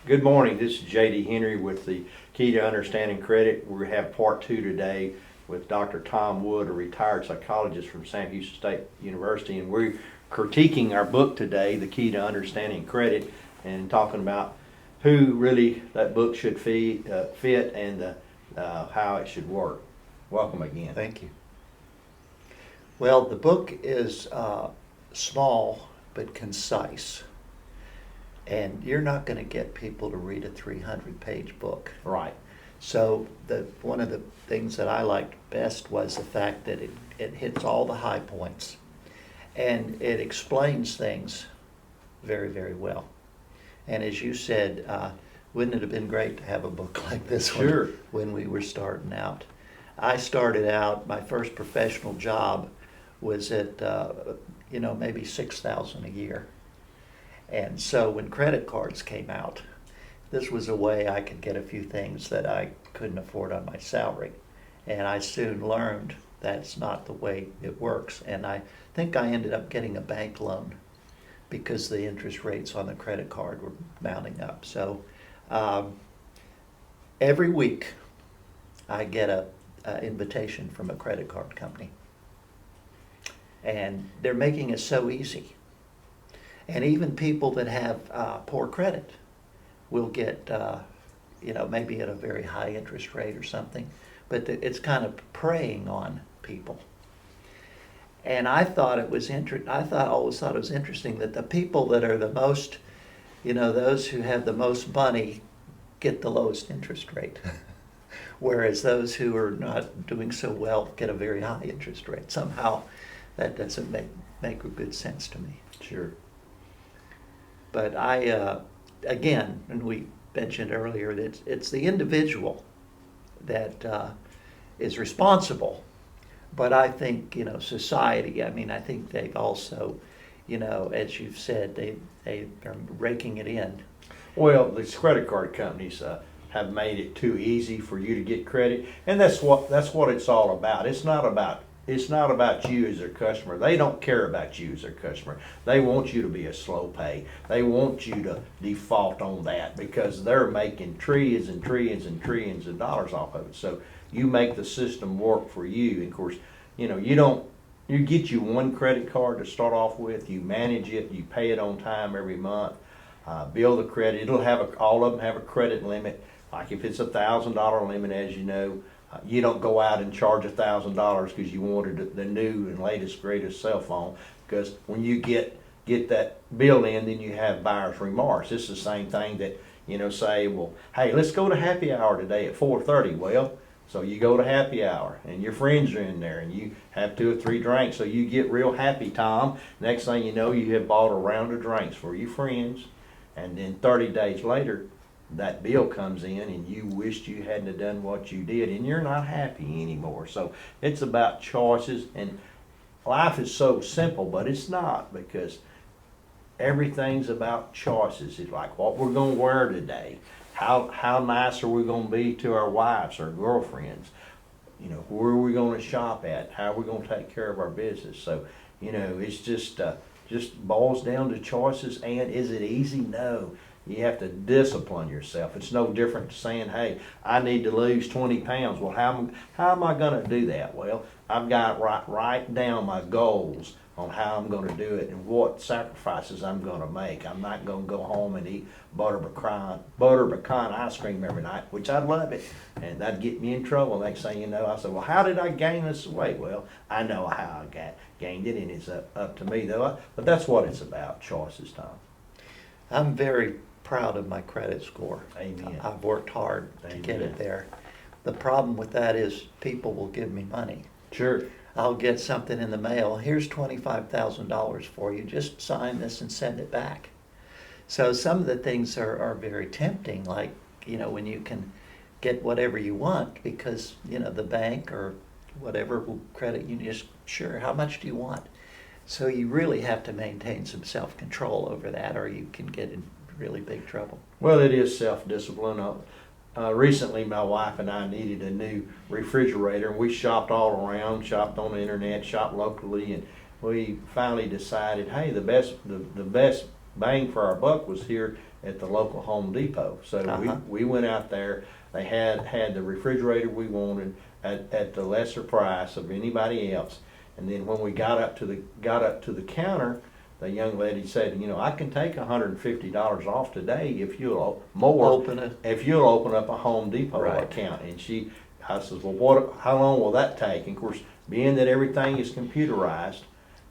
Good morning. This is J.D. Henry with the Key to Understanding Credit. We have part two today with Dr. Tom Wood, a retired psychologist from Sam Houston State University, and we're critiquing our book today, The Key to Understanding Credit, and talking about who really that book should fit and how it should work. Welcome again. Thank you. Well, the book is small but concise. And you're not going to get people to read a 300-page book. Right. So one of the things that I liked best was the fact that it hits all the high points. And it explains things very, very well. And as you said, wouldn't it have been great to have a book like this Sure. when we were starting out? I started out, my first professional job was at, maybe $6,000 a year. And so when credit cards came out, this was a way I could get a few things that I couldn't afford on my salary. And I soon learned that's not the way it works. And I think I ended up getting a bank loan because the interest rates on the credit card were mounting up. So every week I get a invitation from a credit card company. And they're making it so easy. And even people that have poor credit will get, maybe at a very high interest rate or something, but it's kind of preying on people. And I thought it was always thought it was interesting that the people that are the most, those who have the most money get the lowest interest rate, whereas those who are not doing so well get a very high interest rate. Somehow, that doesn't make a good sense to me. Sure. But again, and we mentioned earlier, that it's the individual that is responsible. But I think, society, I think they've also, as you've said, they are raking it in. Well, these credit card companies have made it too easy for you to get credit, and that's what it's all about. It's not about you as their customer. They don't care about you as their customer. They want you to be a slow pay. They want you to default on that because they're making trillions and trillions and trillions of dollars off of it. So you make the system work for you. And of course, you get you one credit card to start off with. You manage it. You pay it on time every month. Build the credit. It'll have all of them have a credit limit. Like if it's $1,000 limit, as you know. You don't go out and charge $1,000 because you wanted the new and latest, greatest cell phone. Because when you get that bill in, then you have buyer's remorse. It's the same thing that, say, well, hey, let's go to happy hour today at 4:30. Well, so you go to happy hour and your friends are in there and you have 2 or 3 drinks. So you get real happy, Tom. Next thing you know, you have bought a round of drinks for your friends. And then 30 days later, that bill comes in and you wished you hadn't have done what you did and you're not happy anymore. So it's about choices, and life is so simple, but it's not, because everything's about choices. It's like what we're going to wear today, how nice are we going to be to our wives or girlfriends, where are we going to shop at, how are we going to take care of our business. So it's just boils down to choices. And is it easy? No. You have to discipline yourself. It's no different to saying, hey, I need to lose 20 pounds. Well, how am I going to do that? Well, I've got to write down my goals on how I'm going to do it and what sacrifices I'm going to make. I'm not going to go home and eat butter pecan ice cream every night, which I love it, and that'd get me in trouble. Next thing you know, I said, well, how did I gain this weight? Well, I know how I gained it, and it's up to me, though. But that's what it's about, choices, Tom. I'm very proud of my credit score. Amen. I've worked hard to get it there. The problem with that is people will give me money. Sure. I'll get something in the mail. Here's $25,000 for you. Just sign this and send it back. So some of the things are very tempting, like, when you can get whatever you want because, the bank or whatever will credit you just, sure, how much do you want? So you really have to maintain some self-control over that, or you can get in really big trouble. Well, it is self-discipline. Recently, my wife and I needed a new refrigerator, and we shopped all around, shopped on the internet, shopped locally, and we finally decided, hey, the best bang for our buck was here at the local Home Depot. So we went out there. They had the refrigerator we wanted at the lesser price of anybody else. And then when we got up to the counter, the young lady said, you know, I can take $150 off today if you'll if you'll open up a Home Depot account. And I says, well, how long will that take? And of course, being that everything is computerized,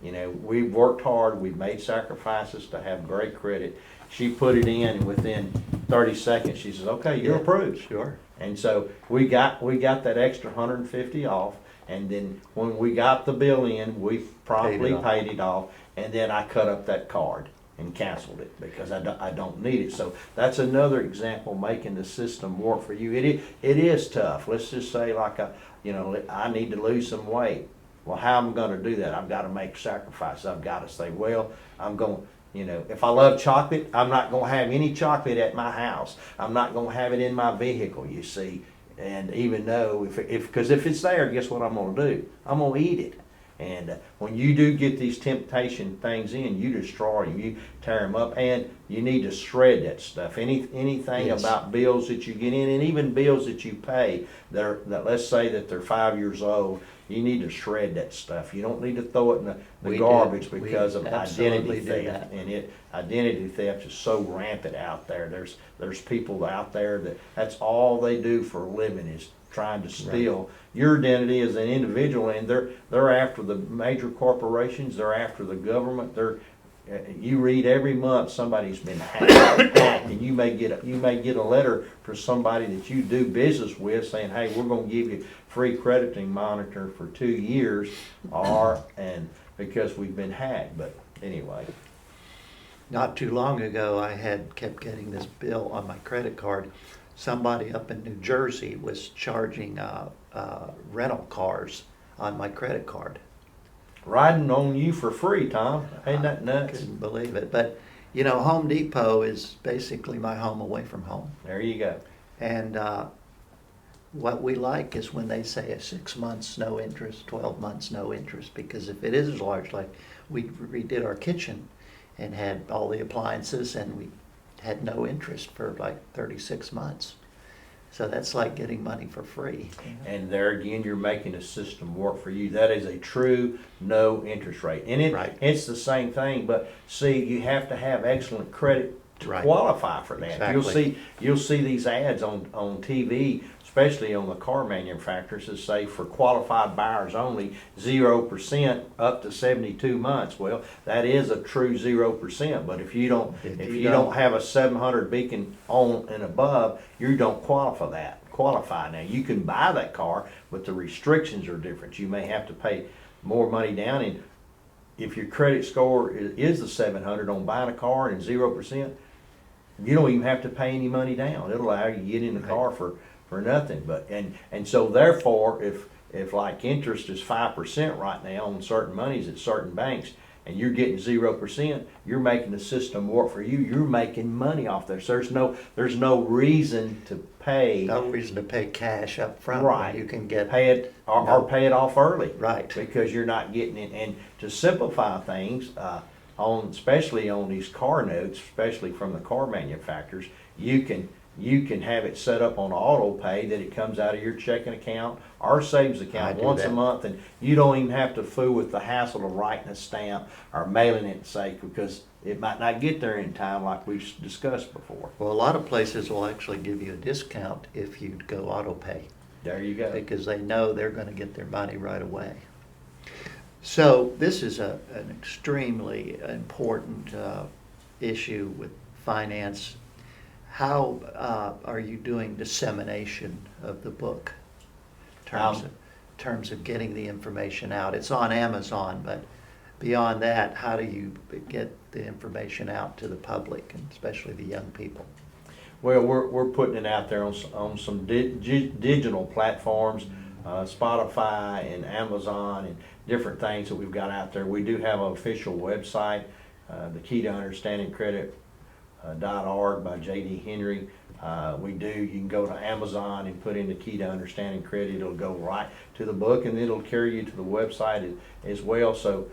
you know, we've worked hard, we've made sacrifices to have great credit. She put it in, and within 30 seconds, she says, okay, you're approved. Sure. And so we got that extra $150 off, and then when we got the bill in, we promptly paid it off, and then I cut up that card and canceled it because I don't need it. So that's another example, making the system work for you. It is tough. Let's just say, like, I need to lose some weight. Well, how am I going to do that? I've got to make sacrifices. I've got to say, well, I'm going. You know, if I love chocolate, I'm not going to have any chocolate at my house. I'm not going to have it in my vehicle, you see. And even though, because if it's there, guess what I'm going to do? I'm going to eat it. And when you do get these temptation things in, you destroy them, you tear them up, and you need to shred that stuff. Anything about bills that you get in, and even bills that you pay, that let's say that they're 5 years old, you need to shred that stuff. You don't need to throw it in the garbage because of identity theft. And identity theft is so rampant out there. There's people out there that's all they do for a living is trying to steal your identity as an individual, and they're after the major corporations, they're after the government. You read every month somebody's been hacked, and you may get a letter for somebody that you do business with saying, hey, we're going to give you free crediting monitor for 2 years, and because we've been hacked. But anyway. Not too long ago, I kept getting this bill on my credit card. Somebody up in New Jersey was charging rental cars on my credit card. Riding on you for free, Tom. Ain't that nuts? I couldn't believe it. But, you know, Home Depot is basically my home away from home. There you go. And what we like is when they say a 6 months no interest, 12 months no interest, because if it is large, like we redid our kitchen and had all the appliances, and we had no interest for like 36 months. So that's like getting money for free. And there again, you're making the system work for you. That is a true no interest rate. And it's the same thing, but see, you have to have excellent credit to qualify for that. Exactly. You'll see these ads on TV, especially on the car manufacturers, that say for qualified buyers only, 0% up to 72 months. Well, that is a true 0%. But if you don't have a 700 beacon on and above, you don't qualify. Now you can buy that car, but the restrictions are different. You may have to pay more money down, and if your credit score is the 700 on buying a car and 0%, you don't even have to pay any money down. It'll allow you to get in the car for nothing. But and so therefore, if like interest is 5% right now on certain monies at certain banks, and you're getting 0%, you're making the system work for you. You're making money off there. So there's no reason to pay. No reason to pay cash up front. Right. You can get pay it or pay it off early. Right. Because you're not getting it. And to simplify things, especially on these car notes, especially from the car manufacturers, you can have it set up on auto pay that it comes out of your checking account or savings account once a month, and you don't even have to fool with the hassle of writing a stamp or mailing it, because it might not get there in time, like we've discussed before. Well, a lot of places will actually give you a discount if you go auto pay. There you go. Because they know they're going to get their money right away. So this is an extremely important issue with finance. How are you doing dissemination of the book in terms of getting the information out? It's on Amazon, but beyond that, how do you get the information out to the public, and especially the young people? Well, we're putting it out there on some digital platforms, Spotify and Amazon and different things that we've got out there. We do have an official website, the Key to Understanding Credit. .org by J.D. Henry. You can go to Amazon and put in the Key to Understanding Credit. It'll go right to the book, and it'll carry you to the website as well. So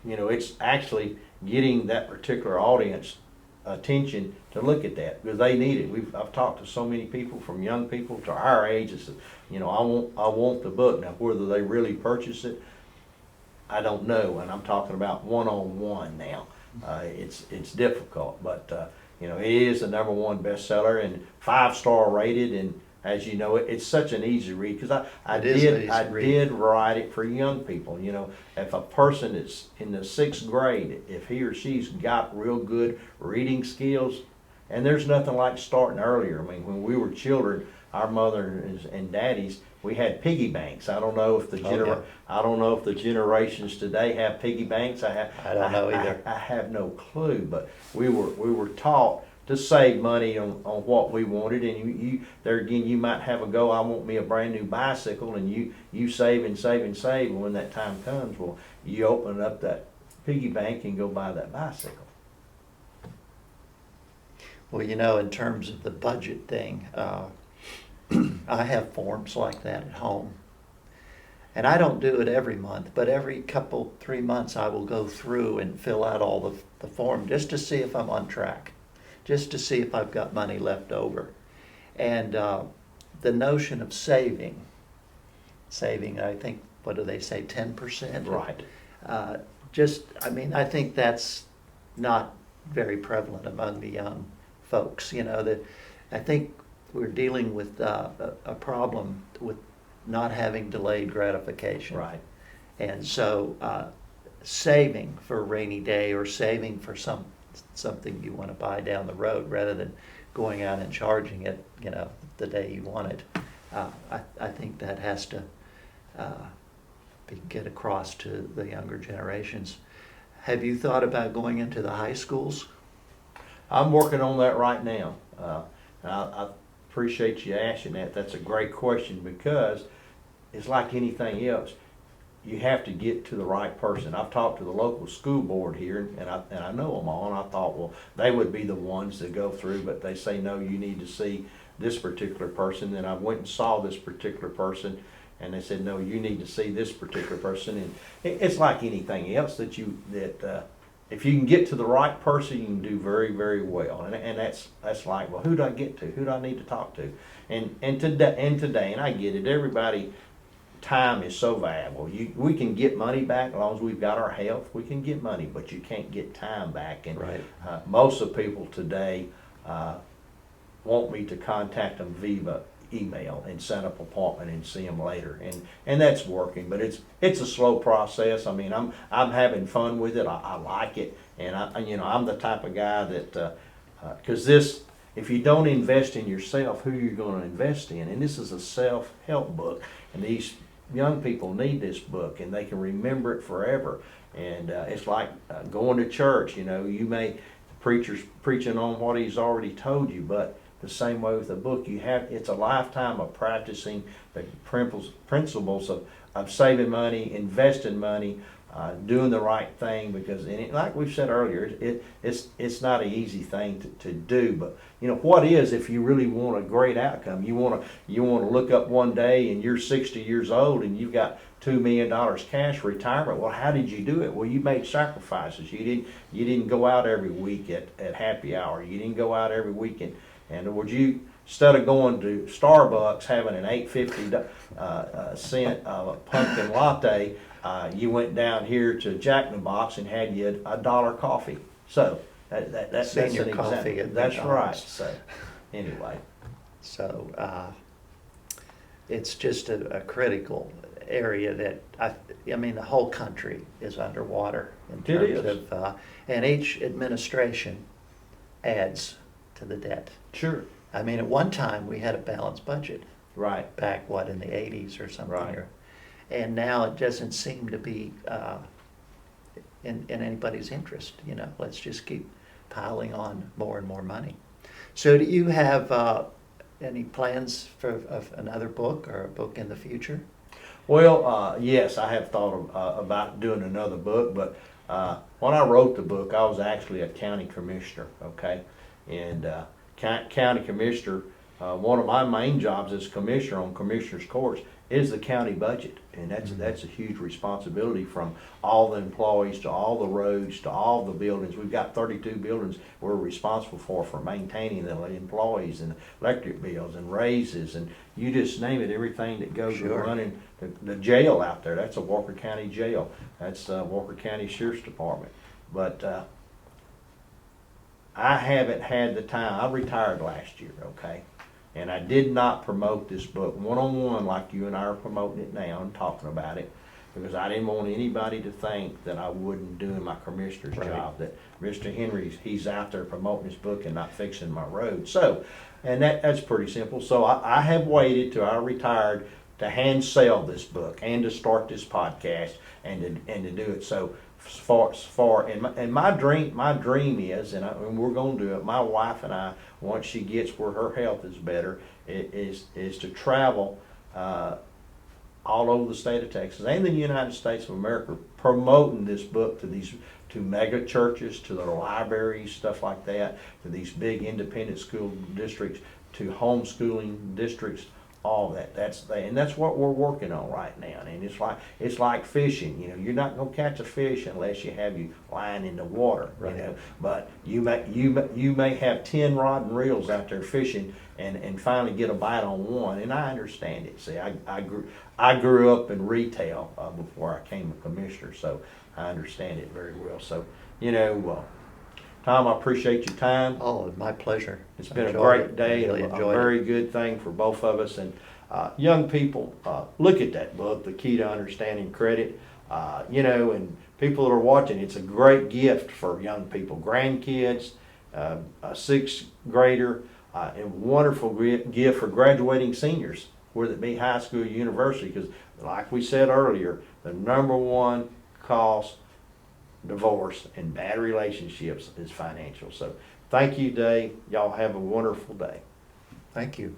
it's actually getting that particular audience attention to look at that because they need it. I've talked to so many people, from young people to our age, that said, I want the book. Now, whether they really purchase it, I don't know, and I'm talking about one-on-one now. It's difficult, but it is the #1 bestseller and 5-star rated, and as you know, it's such an easy read because I did write it for young people. If a person is in the 6th grade, if he or she's got real good reading skills, and there's nothing like starting earlier. I mean, when we were children, our mothers and daddies, we had piggy banks. I don't know if the generations today have piggy banks. I don't know either. I have no clue, but we were taught to save money on what we wanted, and you there again, you might have a go. I want me a brand new bicycle, and you save and save and save, and when that time comes, well, you open up that piggy bank and go buy that bicycle. Well, in terms of the budget thing, I have forms like that at home. And I don't do it every month, but every 3 months I will go through and fill out all the form just to see if I'm on track, just to see if I've got money left over. And the notion of saving, I think, what do they say, 10%? Right. I think that's not very prevalent among the young folks. I think we're dealing with a problem with not having delayed gratification. Right. And so saving for a rainy day or saving for something you want to buy down the road rather than going out and charging it, the day you want it. I think that has to get across to the younger generations. Have you thought about going into the high schools? I'm working on that right now. I appreciate you asking that. That's a great question because it's like anything else. You have to get to the right person. I've talked to the local school board here, and I know them all, and I thought, well, they would be the ones that go through, but they say, no, you need to see this particular person. And I went and saw this particular person, and they said, no, you need to see this particular person. And it's like anything else that if you can get to the right person, you can do very, very well. And that's like, well, who do I get to? Who do I need to talk to? And today, and I get it, everybody, time is so valuable. We can get money back as long as we've got our health. We can get money, but you can't get time back. And right. Most of people today want me to contact them via email and set up an appointment and see them later, and that's working, but it's a slow process. I mean, I'm having fun with it. I like it, and I'm the type of guy that because if you don't invest in yourself, who are you going to invest in? And this is a self-help book, and these young people need this book, and they can remember it forever. And it's like going to church. You may the preacher's preaching on what he's already told you, but the same way with the book, it's a lifetime of practicing the principles of saving money, investing money, doing the right thing, because like we've said earlier, it's not an easy thing to do. But what is, if you really want a great outcome, you want to look up one day and you're 60 years old and you've got $2 million cash retirement. Well, how did you do it? Well, you made sacrifices. You didn't go out every week at happy hour. You didn't go out every weekend. And would you, instead of going to Starbucks having an $8.50 cent pumpkin latte, you went down here to Jack in the Box and had you a $1 coffee. So that's an example. That's right. So anyway, it's just a critical area that the whole country is underwater in terms of, and each administration adds to the debt. Sure. I mean, at one time we had a balanced budget. Right. Back in the 80s or something. Right. And now it doesn't seem to be in anybody's interest. Let's just keep piling on more and more money. So do you have any plans for another book or a book in the future? Well, yes, I have thought about doing another book, but when I wrote the book, I was actually a county commissioner, okay? And county commissioner, one of my main jobs as commissioner on commissioners courts is the county budget, and that's a huge responsibility, from all the employees to all the roads to all the buildings. We've got 32 buildings we're responsible for maintaining the employees, and electric bills and raises, and you just name it, everything that goes with Sure. running the jail out there. That's a Walker County jail. That's Walker County Sheriff's Department. But I haven't had the time. I retired last year, okay? And I did not promote this book one-on-one like you and I are promoting it now and talking about it, because I didn't want anybody to think that I wouldn't do my commissioner's Right. job, that Mr. Henry, he's out there promoting his book and not fixing my road. So, and that's pretty simple. So I have waited till I retired to hand sell this book and to start this podcast and to do it. So and my dream is, and we're going to do it. My wife and I, once she gets where her health is better, is to travel all over the state of Texas and the United States of America, promoting this book to mega churches, to their libraries, stuff like that, to these big independent school districts, to homeschooling districts. All that. That's what we're working on right now. And it's like fishing. You know, you're not gonna catch a fish unless you have you line in the water. Right. You know, but you may have 10 rod and reels out there fishing and finally get a bite on one. And I understand it. See, I grew up in retail before I came a commissioner, so I understand it very well. So, you know. Tom, I appreciate your time. Oh, my pleasure. It's been a Enjoyed great it. day, Really and a enjoyed it. very good thing for both of us. And young people, look at that book, The Key to Understanding Credit. You know, and people that are watching, it's a great gift for young people, grandkids, a sixth grader, and wonderful gift for graduating seniors, whether it be high school or university, because like we said earlier, the #1 cause divorce and bad relationships is financial. So thank you, Dave. Y'all have a wonderful day. Thank you.